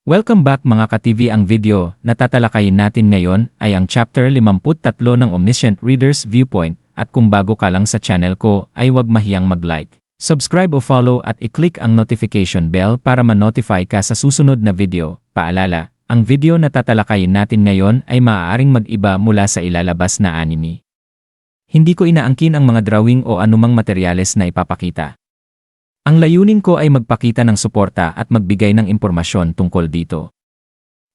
Welcome back mga ka-TV. Ang video na tatalakayin natin ngayon ay ang Chapter 53 ng Omniscient Reader's Viewpoint, at kung bago ka lang sa channel ko ay huwag mahiyang mag-like, subscribe o follow at i-click ang notification bell para ma-notify ka sa susunod na video. Paalala, ang video na tatalakayin natin ngayon ay maaaring mag-iba mula sa ilalabas na anime. Hindi ko inaangkin ang mga drawing o anumang materyales na ipapakita. Ang layunin ko ay magpakita ng suporta at magbigay ng impormasyon tungkol dito.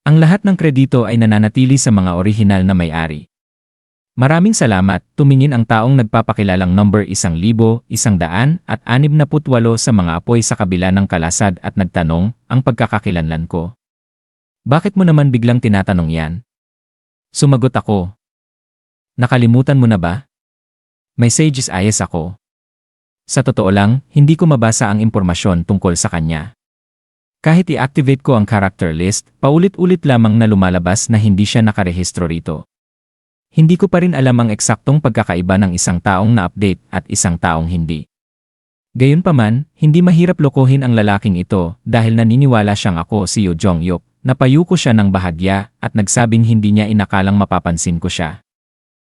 Ang lahat ng kredito ay nananatili sa mga orihinal na may-ari. Maraming salamat. Tumingin ang taong nagpapakilalang number 1,168 sa mga apoy sa kabila ng kalasad at nagtanong, ang pagkakakilanlan ko. Bakit mo naman biglang tinatanong yan? Sumagot ako. Nakalimutan mo na ba? May sages ayes ako. Sa totoo lang, hindi ko mabasa ang impormasyon tungkol sa kanya. Kahit i-activate ko ang character list, paulit-ulit lamang na lumalabas na hindi siya nakarehistro rito. Hindi ko pa rin alam ang eksaktong pagkakaiba ng isang taong na-update at isang taong hindi. Gayunpaman, hindi mahirap lokohin ang lalaking ito dahil naniniwala siyang ako si Yoo Jong-hyuk. Napayuko siya ng bahagya at nagsabing hindi niya inakalang mapapansin ko siya.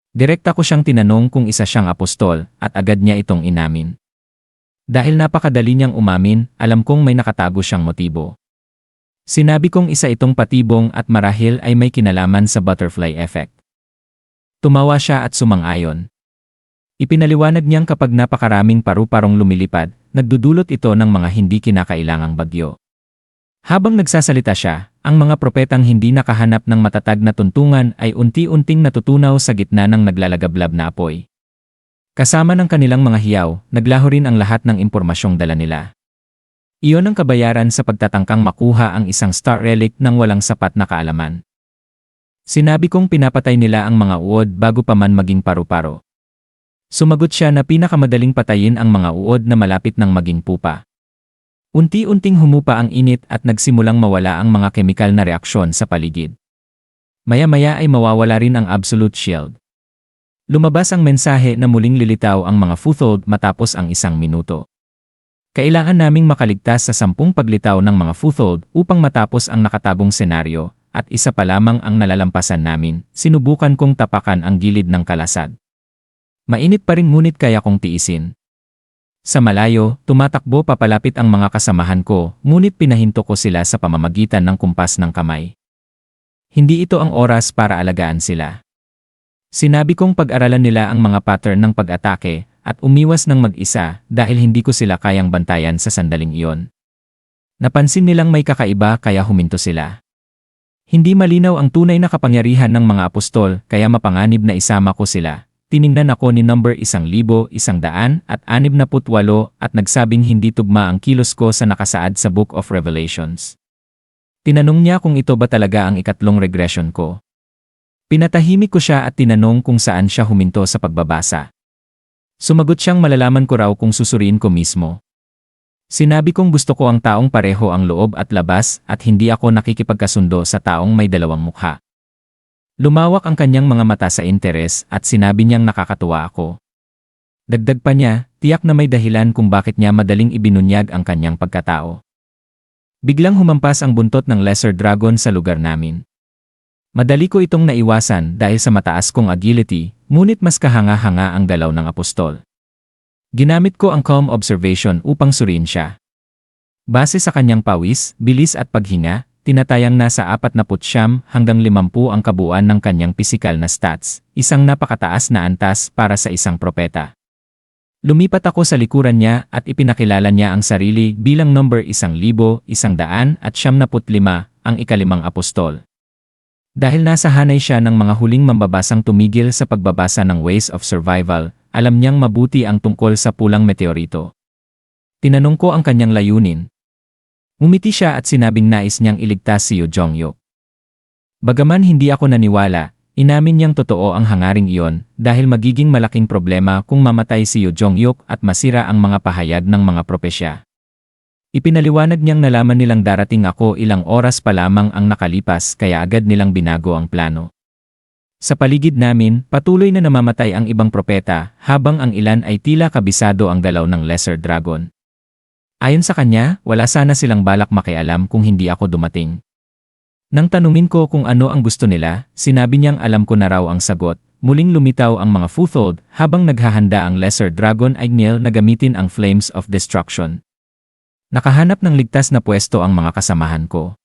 Direkta ko siyang tinanong kung isa siyang apostol at agad niya itong inamin. Dahil napakadali niyang umamin, alam kong may nakatago siyang motibo. Sinabi kong isa itong patibong at marahil ay may kinalaman sa butterfly effect. Tumawa siya at sumang-ayon. Ipinaliwanag niyang kapag napakaraming paru-parong lumilipad, nagdudulot ito ng mga hindi kinakailangang bagyo. Habang nagsasalita siya, ang mga propetang hindi nakahanap ng matatag na tuntungan ay unti-unting natutunaw sa gitna ng naglalagablab na apoy. Kasama ng kanilang mga hiyaw, naglaho rin ang lahat ng impormasyong dala nila. Iyon ang kabayaran sa pagtatangkang makuha ang isang star relic ng walang sapat na kaalaman. Sinabi kong pinapatay nila ang mga uod bago pa man maging paru-paro. Sumagot siya na pinakamadaling patayin ang mga uod na malapit ng maging pupa. Unti-unting humupa ang init at nagsimulang mawala ang mga kemikal na reaksyon sa paligid. Maya-maya ay mawawala rin ang absolute shield. Lumabas ang mensahe na muling lilitaw ang mga Futhold matapos ang 1 minuto. Kailangan naming makaligtas sa 10 paglitaw ng mga Futhold upang matapos ang nakatagong senaryo, at isa pa lamang ang nalalampasan namin. Sinubukan kong tapakan ang gilid ng kalasad. Mainit pa rin ngunit kaya kong tiisin. Sa malayo, tumatakbo papalapit ang mga kasamahan ko, ngunit pinahinto ko sila sa pamamagitan ng kumpas ng kamay. Hindi ito ang oras para alagaan sila. Sinabi kong pag-aralan nila ang mga pattern ng pag-atake at umiwas ng mag-isa dahil hindi ko sila kayang bantayan sa sandaling iyon. Napansin nilang may kakaiba kaya huminto sila. Hindi malinaw ang tunay na kapangyarihan ng mga apostol kaya mapanganib na isama ko sila. Tiningnan ako ni number 1,168 at nagsabing hindi tugma ang kilos ko sa nakasaad sa Book of Revelations. Tinanong niya kung ito ba talaga ang ikatlong regression ko. Pinatahimik ko siya at tinanong kung saan siya huminto sa pagbabasa. Sumagot siyang malalaman ko raw kung susuriin ko mismo. Sinabi kong gusto ko ang taong pareho ang loob at labas at hindi ako nakikipagkasundo sa taong may dalawang mukha. Lumawak ang kanyang mga mata sa interes at sinabi niyang nakakatuwa ako. Dagdag pa niya, tiyak na may dahilan kung bakit niya madaling ibinunyag ang kanyang pagkatao. Biglang humampas ang buntot ng lesser dragon sa lugar namin. Madali ko itong naiwasan dahil sa mataas kong agility, ngunit mas kahanga-hanga ang galaw ng apostol. Ginamit ko ang calm observation upang suriin siya. Base sa kanyang pawis, bilis at paghinga, tinatayang nasa 49 hanggang 50 ang kabuuan ng kanyang pisikal na stats, isang napakataas na antas para sa isang propeta. Lumipat ako sa likuran niya at ipinakilala niya ang sarili bilang number 1,175, ang ikalimang apostol. Dahil nasa hanay siya ng mga huling mambabasang tumigil sa pagbabasa ng Ways of Survival, alam niyang mabuti ang tungkol sa pulang meteorito. Tinanong ko ang kanyang layunin. Ngumiti siya at sinabing nais niyang iligtas si Yoo Jong-hyuk. Bagaman hindi ako naniwala, inamin niyang totoo ang hangaring iyon dahil magiging malaking problema kung mamatay si Yoo Jong-hyuk at masira ang mga pahayag ng mga propesya. Ipinaliwanag niyang nalaman nilang darating ako ilang oras pa lamang ang nakalipas kaya agad nilang binago ang plano. Sa paligid namin, patuloy na namamatay ang ibang propeta habang ang ilan ay tila kabisado ang galaw ng lesser dragon. Ayon sa kanya, wala sana silang balak makialam kung hindi ako dumating. Nang tanungin ko kung ano ang gusto nila, sinabi niyang alam ko na raw ang sagot. Muling lumitaw ang mga Futhold habang naghahanda ang Lesser Dragon Igneel na gamitin ang Flames of Destruction. Nakahanap ng ligtas na pwesto ang mga kasamahan ko.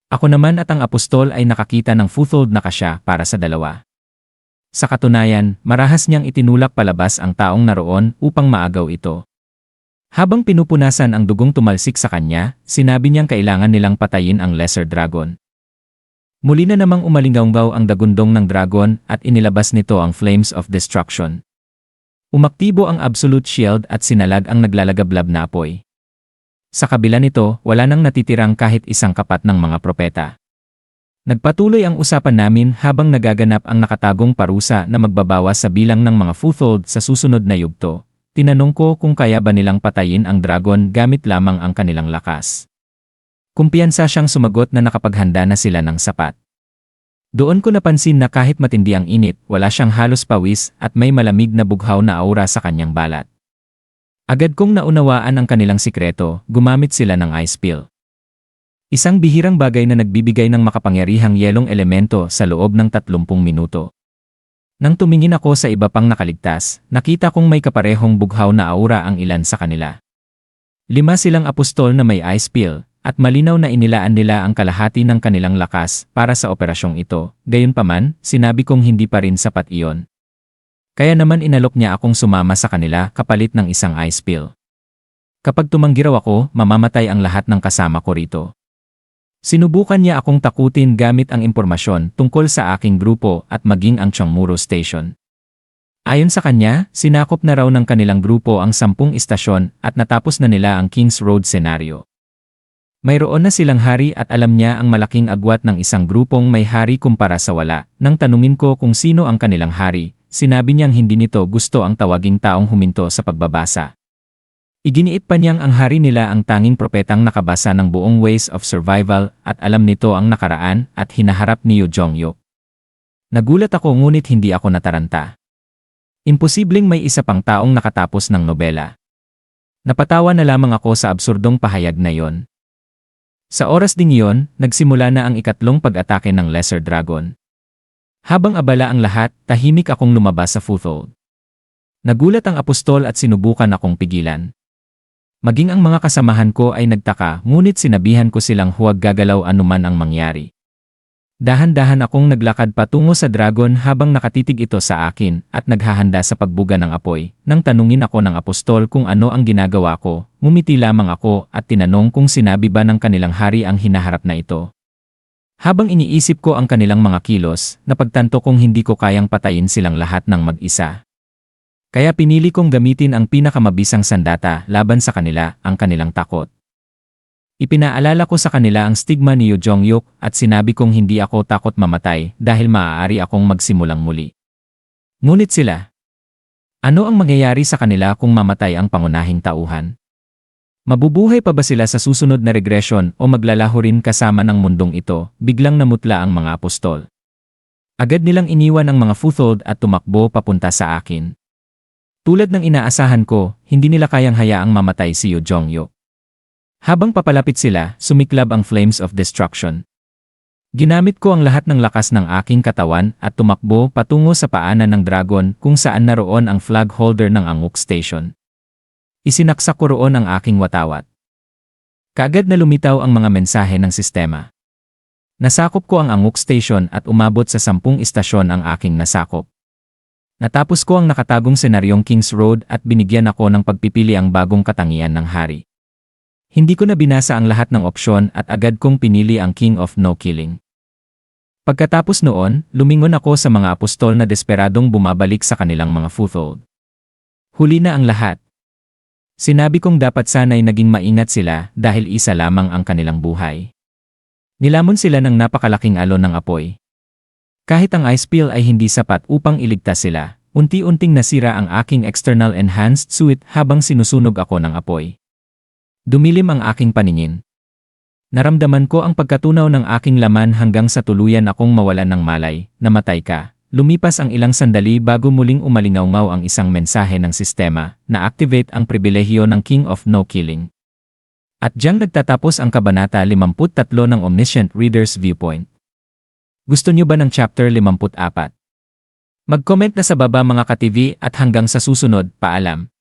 Ako naman at ang apostol ay nakakita ng Futhold na kasya para sa dalawa. Sa katunayan, marahas niyang itinulak palabas ang taong naroon upang maagaw ito. Habang pinupunasan ang dugong tumalsik sa kanya, sinabi niyang kailangan nilang patayin ang Lesser Dragon. Muli na namang umalinggaw ang dagundong ng dragon at inilabas nito ang Flames of Destruction. Umaktibo ang Absolute Shield at sinalag ang naglalagablab na apoy. Sa kabila nito, wala nang natitirang kahit isang kapat ng mga propeta. Nagpatuloy ang usapan namin habang nagaganap ang nakatagong parusa na magbabawas sa bilang ng mga Futhold sa susunod na yugto. Tinanong ko kung kaya ba nilang patayin ang dragon gamit lamang ang kanilang lakas. Kumpiyansa siyang sumagot na nakapaghanda na sila ng sapat. Doon ko napansin na kahit matindi ang init, wala siyang halos pawis at may malamig na bughaw na aura sa kanyang balat. Agad kong naunawaan ang kanilang sikreto, gumamit sila ng ice pill. Isang bihirang bagay na nagbibigay ng makapangyarihang yelong elemento sa loob ng 30 minuto. Nang tumingin ako sa iba pang nakaligtas, nakita kong may kaparehong bughaw na aura ang ilan sa kanila. 5 silang apostol na may ice pill, at malinaw na inilaan nila ang kalahati ng kanilang lakas para sa operasyong ito. Gayunpaman, sinabi kong hindi pa rin sapat iyon. Kaya naman inalok niya akong sumama sa kanila kapalit ng isang ice pill. Kapag tumanggi raw ako, mamamatay ang lahat ng kasama ko rito. Sinubukan niya akong takutin gamit ang impormasyon tungkol sa aking grupo at maging ang Chongmuro Station. Ayon sa kanya, sinakop na raw ng kanilang grupo ang 10 istasyon at natapos na nila ang King's Road senaryo. Mayroon na silang hari at alam niya ang malaking agwat ng isang grupong may hari kumpara sa wala. Nang tanungin ko kung sino ang kanilang hari, sinabi niyang hindi nito gusto ang tawaging taong huminto sa pagbabasa. Iginiit pa niyang ang hari nila ang tanging propetang nakabasa ng buong Ways of Survival at alam nito ang nakaraan at hinaharap ni Yu Jongyuk. Nagulat ako ngunit hindi ako nataranta. Imposibleng may isa pang taong nakatapos ng nobela. Napatawa na lamang ako sa absurdong pahayag na yon. Sa oras ding iyon, nagsimula na ang ikatlong pag-atake ng Lesser Dragon. Habang abala ang lahat, tahimik akong lumabas sa Futhold. Nagulat ang apostol at sinubukan akong pigilan. Maging ang mga kasamahan ko ay nagtaka, ngunit sinabihan ko silang huwag gagalaw anuman ang mangyari. Dahan-dahan akong naglakad patungo sa dragon habang nakatitig ito sa akin at naghahanda sa pagbuga ng apoy. Nang tanungin ako ng apostol kung ano ang ginagawa ko, ngumiti lamang ako at tinanong kung sinabi ba ng kanilang hari ang hinaharap na ito. Habang iniisip ko ang kanilang mga kilos, napagtanto kong hindi ko kayang patayin silang lahat ng mag-isa. Kaya pinili kong gamitin ang pinakamabisang sandata laban sa kanila, ang kanilang takot. Ipinaalala ko sa kanila ang stigma ni Yu Jongyuk at sinabi kong hindi ako takot mamatay dahil maaari akong magsimulang muli. Ngunit sila, ano ang mangyayari sa kanila kung mamatay ang pangunahing tauhan? Mabubuhay pa ba sila sa susunod na regresyon o maglalaho rin kasama ng mundong ito? Biglang namutla ang mga apostol. Agad nilang iniwan ang mga Futhold at tumakbo papunta sa akin. Tulad ng inaasahan ko, hindi nila kayang hayaang mamatay si Yu Jongyuk. Habang papalapit sila, sumiklab ang Flames of Destruction. Ginamit ko ang lahat ng lakas ng aking katawan at tumakbo patungo sa paanan ng dragon kung saan naroon ang flag holder ng Anguk Station. Isinaksak ko roon ang aking watawat. Kaagad na lumitaw ang mga mensahe ng sistema. Nasakop ko ang Anguk Station at umabot sa 10 istasyon ang aking nasakop. Natapos ko ang nakatagong senaryong King's Road at binigyan ako ng pagpipili ang bagong katangian ng hari. Hindi ko na binasa ang lahat ng opsyon at agad kong pinili ang King of No Killing. Pagkatapos noon, lumingon ako sa mga apostol na desperadong bumabalik sa kanilang mga Futhold. Huli na ang lahat. Sinabi kong dapat sana'y naging maingat sila dahil isa lamang ang kanilang buhay. Nilamon sila ng napakalaking alon ng apoy. Kahit ang ice pill ay hindi sapat upang iligtas sila, unti-unting nasira ang aking external enhanced suit habang sinusunog ako ng apoy. Dumilim ang aking paningin. Naramdaman ko ang pagkatunaw ng aking laman hanggang sa tuluyan akong mawalan ng malay. Namatay ka. Lumipas ang ilang sandali bago muling umalingaw ang isang mensahe ng sistema na activate ang pribilehiyo ng King of No Killing. At diyang nagtatapos ang Kabanata 53 ng Omniscient Reader's Viewpoint. Gusto niyo ba ng Chapter 54? Mag-comment na sa baba mga ka-TV at hanggang sa susunod, paalam.